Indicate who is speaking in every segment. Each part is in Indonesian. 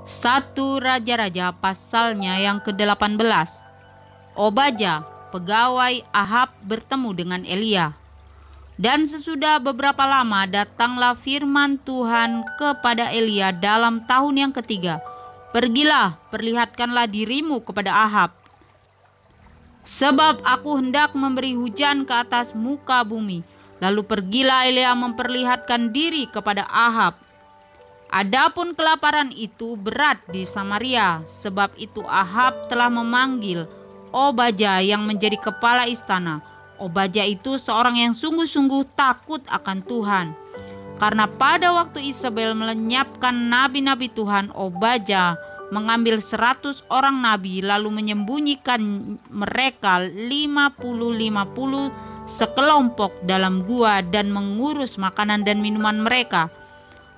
Speaker 1: 1 Raja-Raja pasalnya yang ke-18. Obadya, pegawai Ahab, bertemu dengan Elia. Dan sesudah beberapa lama datanglah firman Tuhan kepada Elia dalam tahun yang ketiga. Pergilah, perlihatkanlah dirimu kepada Ahab, sebab aku hendak memberi hujan ke atas muka bumi. Lalu pergilah Elia memperlihatkan diri kepada Ahab. Adapun kelaparan itu berat di Samaria, sebab itu Ahab telah memanggil Obadya yang menjadi kepala istana. Obadya itu seorang yang sungguh-sungguh takut akan Tuhan. Karena pada waktu Isabel melenyapkan nabi-nabi Tuhan, Obadya mengambil 100 orang nabi lalu menyembunyikan mereka 50 sekelompok dalam gua dan mengurus makanan dan minuman mereka.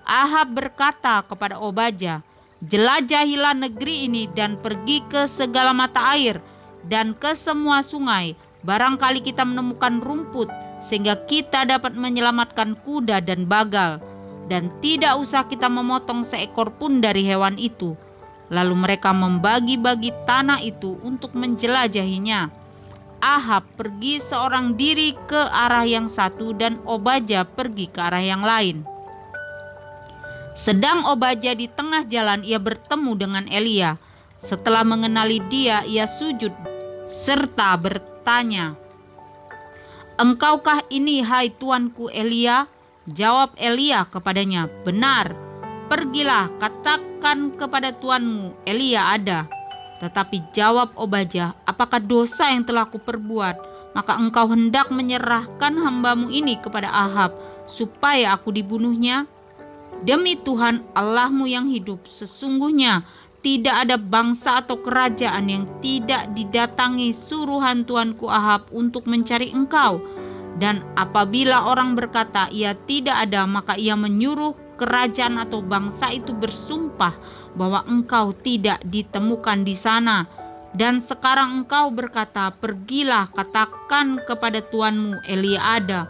Speaker 1: Ahab berkata kepada Obadya, "Jelajahilah negeri ini dan pergi ke segala mata air dan ke semua sungai. Barangkali kita menemukan rumput sehingga kita dapat menyelamatkan kuda dan bagal. Dan tidak usah kita memotong seekor pun dari hewan itu." Lalu mereka membagi-bagi tanah itu untuk menjelajahinya. Ahab pergi seorang diri ke arah yang satu dan Obadya pergi ke arah yang lain. Sedang Obadya di tengah jalan, ia bertemu dengan Elia. Setelah mengenali dia, ia sujud serta bertanya, "Engkaukah ini, hai tuanku Elia?" Jawab Elia kepadanya, "Benar, pergilah, katakan kepada tuanmu, Elia ada." Tetapi jawab Obadya, "Apakah dosa yang telah kuperbuat? Maka engkau hendak menyerahkan hambamu ini kepada Ahab, supaya aku dibunuhnya? Demi Tuhan Allahmu yang hidup, sesungguhnya tidak ada bangsa atau kerajaan yang tidak didatangi suruhan tuanku Ahab untuk mencari engkau. Dan apabila orang berkata ia tidak ada, maka ia menyuruh kerajaan atau bangsa itu bersumpah bahwa engkau tidak ditemukan di sana. Dan sekarang engkau berkata, pergilah, katakan kepada tuanmu, Elia ada.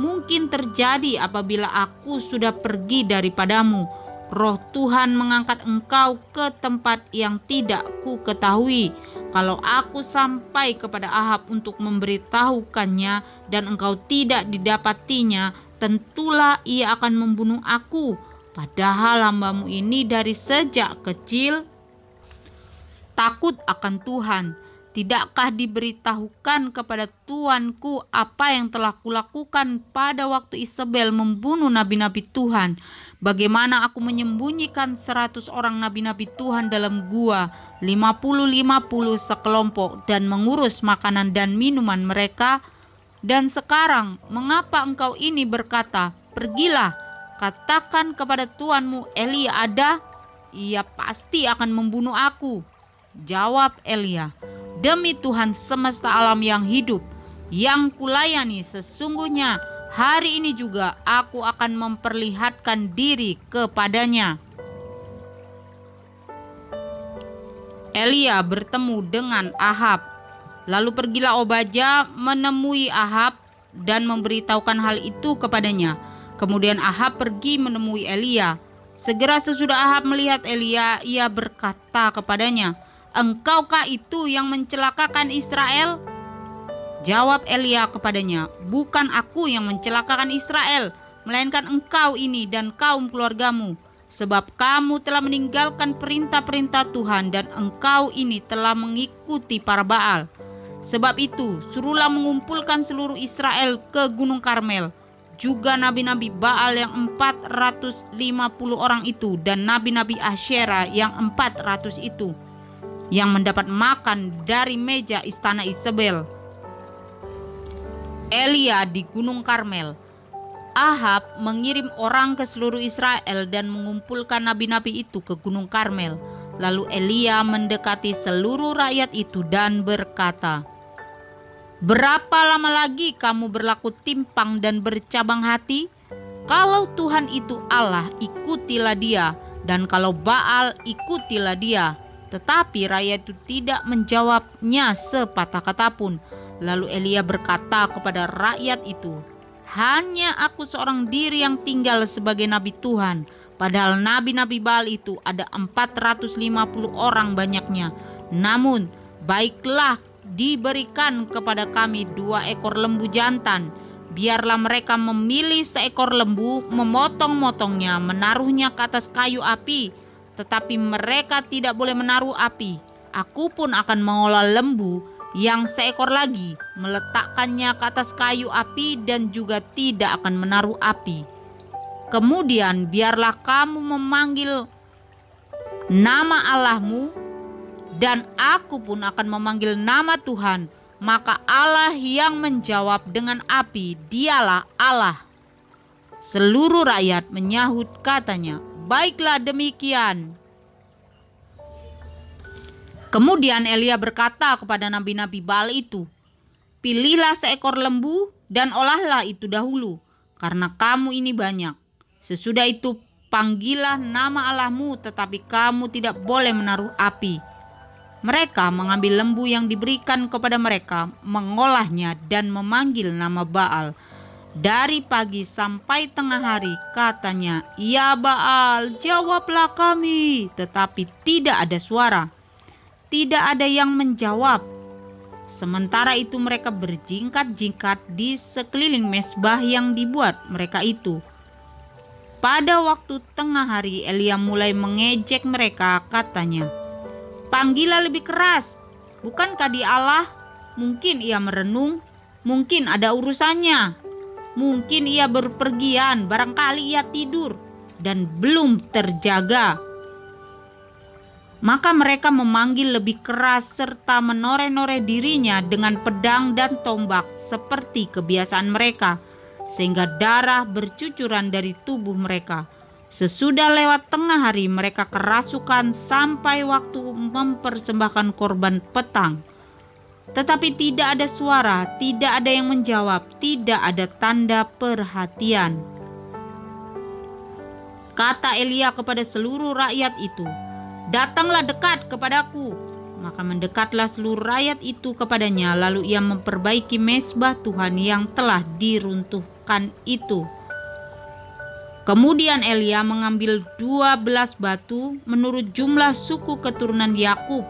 Speaker 1: Mungkin terjadi apabila aku sudah pergi daripadamu, Roh Tuhan mengangkat engkau ke tempat yang tidak ku ketahui. Kalau aku sampai kepada Ahab untuk memberitahukannya dan engkau tidak didapatinya, tentulah ia akan membunuh aku. Padahal hambamu ini dari sejak kecil takut akan Tuhan. Tidakkah diberitahukan kepada tuanku apa yang telah kulakukan pada waktu Isabel membunuh nabi-nabi Tuhan? Bagaimana aku menyembunyikan 100 orang nabi-nabi Tuhan dalam gua, 50 sekelompok, dan mengurus makanan dan minuman mereka? Dan sekarang mengapa engkau ini berkata, pergilah, katakan kepada tuanmu, Elia ada? Ia pasti akan membunuh aku." Jawab Elia, "Demi Tuhan semesta alam yang hidup, yang kulayani, sesungguhnya hari ini juga aku akan memperlihatkan diri kepadanya." Elia bertemu dengan Ahab. Lalu pergilah Obadya menemui Ahab dan memberitahukan hal itu kepadanya. Kemudian Ahab pergi menemui Elia. Segera sesudah Ahab melihat Elia, ia berkata kepadanya, "Engkaukah itu yang mencelakakan Israel?" Jawab Elia kepadanya, "Bukan aku yang mencelakakan Israel, melainkan engkau ini dan kaum keluargamu. Sebab kamu telah meninggalkan perintah-perintah Tuhan dan engkau ini telah mengikuti para Baal. Sebab itu, suruhlah mengumpulkan seluruh Israel ke Gunung Karmel, juga nabi-nabi Baal yang 450 orang itu dan nabi-nabi Asyera yang 400 itu, yang mendapat makan dari meja istana Isabel." Elia di Gunung Karmel. Ahab mengirim orang ke seluruh Israel dan mengumpulkan nabi-nabi itu ke Gunung Karmel. Lalu Elia mendekati seluruh rakyat itu dan berkata, "Berapa lama lagi kamu berlaku timpang dan bercabang hati? Kalau Tuhan itu Allah, ikutilah dia, dan kalau Baal, ikutilah dia." Tetapi rakyat itu tidak menjawabnya sepatah kata pun. Lalu Elia berkata kepada rakyat itu, "Hanya aku seorang diri yang tinggal sebagai nabi Tuhan. Padahal nabi-nabi Baal itu ada 450 orang banyaknya. Namun baiklah diberikan kepada kami 2 ekor lembu jantan. Biarlah mereka memilih seekor lembu, memotong-motongnya, menaruhnya ke atas kayu api. Tetapi mereka tidak boleh menaruh api. Aku pun akan mengolah lembu yang seekor lagi, meletakkannya ke atas kayu api dan juga tidak akan menaruh api. Kemudian biarlah kamu memanggil nama Allahmu, dan aku pun akan memanggil nama Tuhan. Maka Allah yang menjawab dengan api, dialah Allah. Seluruh rakyat menyahut katanya, baiklah demikian. Kemudian Elia berkata kepada nabi-nabi Baal itu, pilihlah seekor lembu dan olahlah itu dahulu, karena kamu ini banyak. Sesudah itu panggillah nama Allahmu, tetapi kamu tidak boleh menaruh api. Mereka mengambil lembu yang diberikan kepada mereka, mengolahnya dan memanggil nama Baal. Dari pagi sampai tengah hari katanya, ya Baal, jawablah kami. Tetapi tidak ada suara, tidak ada yang menjawab. Sementara itu mereka berjingkat-jingkat di sekeliling mezbah yang dibuat mereka itu. Pada waktu tengah hari Elia mulai mengejek mereka, katanya, panggillah lebih keras, bukankah dia Allah? Mungkin ia merenung, mungkin ada urusannya, mungkin ia berpergian, barangkali ia tidur dan belum terjaga. Maka mereka memanggil lebih keras serta menoreh-noreh dirinya dengan pedang dan tombak seperti kebiasaan mereka, sehingga darah bercucuran dari tubuh mereka. Sesudah lewat tengah hari mereka kerasukan sampai waktu mempersembahkan korban petang. Tetapi tidak ada suara, tidak ada yang menjawab, tidak ada tanda perhatian. Kata Elia kepada seluruh rakyat itu, datanglah dekat kepadaku. Maka mendekatlah seluruh rakyat itu kepadanya, lalu ia memperbaiki mezbah Tuhan yang telah diruntuhkan itu. Kemudian Elia mengambil 12 batu menurut jumlah suku keturunan Yakub.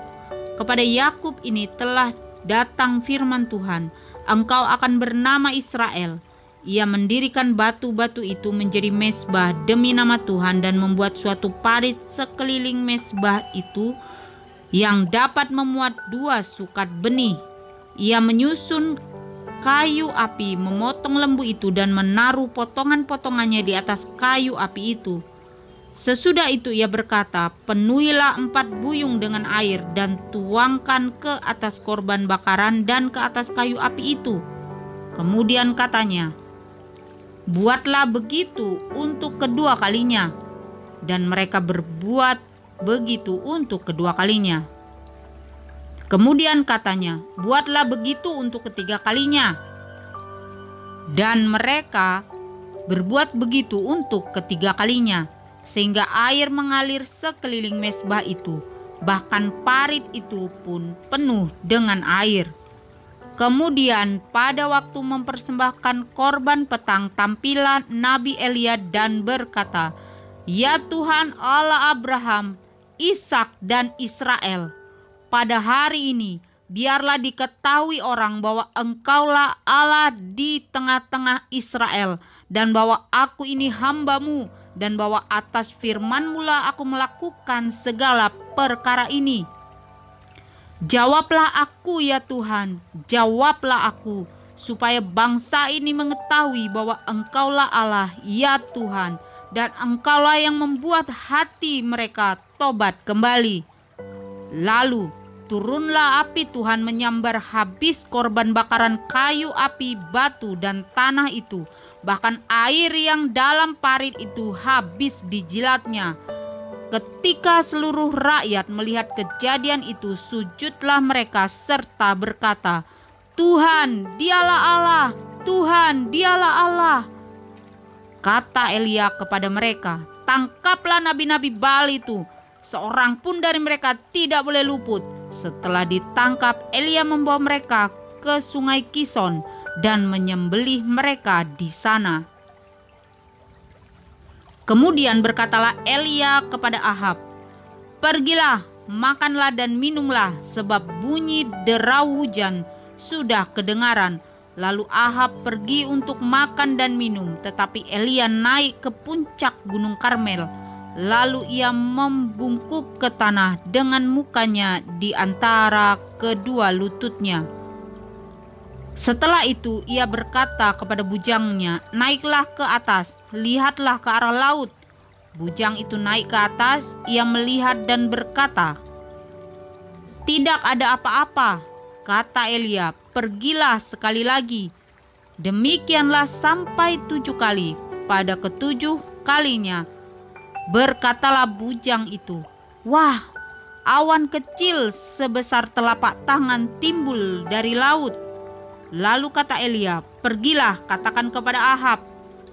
Speaker 1: Kepada Yakub ini telah datang firman Tuhan, engkau akan bernama Israel. Ia mendirikan batu-batu itu menjadi mezbah demi nama Tuhan dan membuat suatu parit sekeliling mezbah itu yang dapat memuat 2 sukat benih. Ia menyusun kayu api, memotong lembu itu dan menaruh potongan-potongannya di atas kayu api itu. Sesudah itu ia berkata, penuhilah 4 buyung dengan air dan tuangkan ke atas korban bakaran dan ke atas kayu api itu. Kemudian katanya, buatlah begitu untuk kedua kalinya. Dan mereka berbuat begitu untuk kedua kalinya. Kemudian katanya, buatlah begitu untuk ketiga kalinya. Dan mereka berbuat begitu untuk ketiga kalinya, sehingga air mengalir sekeliling mezbah itu, bahkan parit itu pun penuh dengan air. Kemudian pada waktu mempersembahkan korban petang, tampillah Nabi Elia dan berkata, ya Tuhan Allah Abraham, Ishak dan Israel, pada hari ini biarlah diketahui orang bahwa engkaulah Allah di tengah-tengah Israel, dan bahwa aku ini hamba-Mu, dan bahwa atas firman-Mu lah aku melakukan segala perkara ini. Jawablah aku ya Tuhan, jawablah aku, supaya bangsa ini mengetahui bahwa engkaulah Allah ya Tuhan, dan engkaulah yang membuat hati mereka tobat kembali. Lalu turunlah api Tuhan menyambar habis korban bakaran kayu api, batu dan tanah itu. Bahkan air yang dalam parit itu habis dijilatnya. Ketika seluruh rakyat melihat kejadian itu, sujudlah mereka serta berkata, Tuhan, dialah Allah, Tuhan, dialah Allah. Kata Elia kepada mereka, tangkaplah nabi-nabi Baal itu, seorang pun dari mereka tidak boleh luput. Setelah ditangkap, Elia membawa mereka ke sungai Kison dan menyembelih mereka di sana. Kemudian berkatalah Elia kepada Ahab, "Pergilah, makanlah dan minumlah, sebab bunyi derau hujan sudah kedengaran." Lalu Ahab pergi untuk makan dan minum, tetapi Elia naik ke puncak gunung Karmel. Lalu ia membungkuk ke tanah dengan mukanya di antara kedua lututnya. Setelah itu ia berkata kepada bujangnya, "Naiklah ke atas, lihatlah ke arah laut." Bujang itu naik ke atas, ia melihat dan berkata, "Tidak ada apa-apa." Kata Elia, "Pergilah sekali lagi." Demikianlah sampai 7 kali. Pada ke-7 kalinya berkatalah bujang itu, "Wah, awan kecil sebesar telapak tangan timbul dari laut." Lalu kata Elia, "Pergilah, katakan kepada Ahab,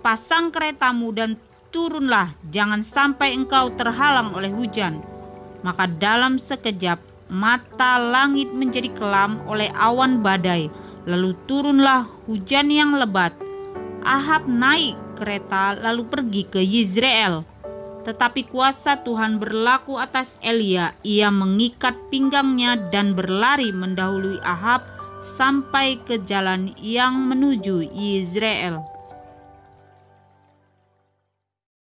Speaker 1: pasang keretamu dan turunlah, jangan sampai engkau terhalang oleh hujan." Maka dalam sekejap mata langit menjadi kelam oleh awan badai, lalu turunlah hujan yang lebat. Ahab naik kereta lalu pergi ke Yizreel. Tetapi kuasa Tuhan berlaku atas Elia. Ia mengikat pinggangnya dan berlari mendahului Ahab sampai ke jalan yang menuju Yizreel.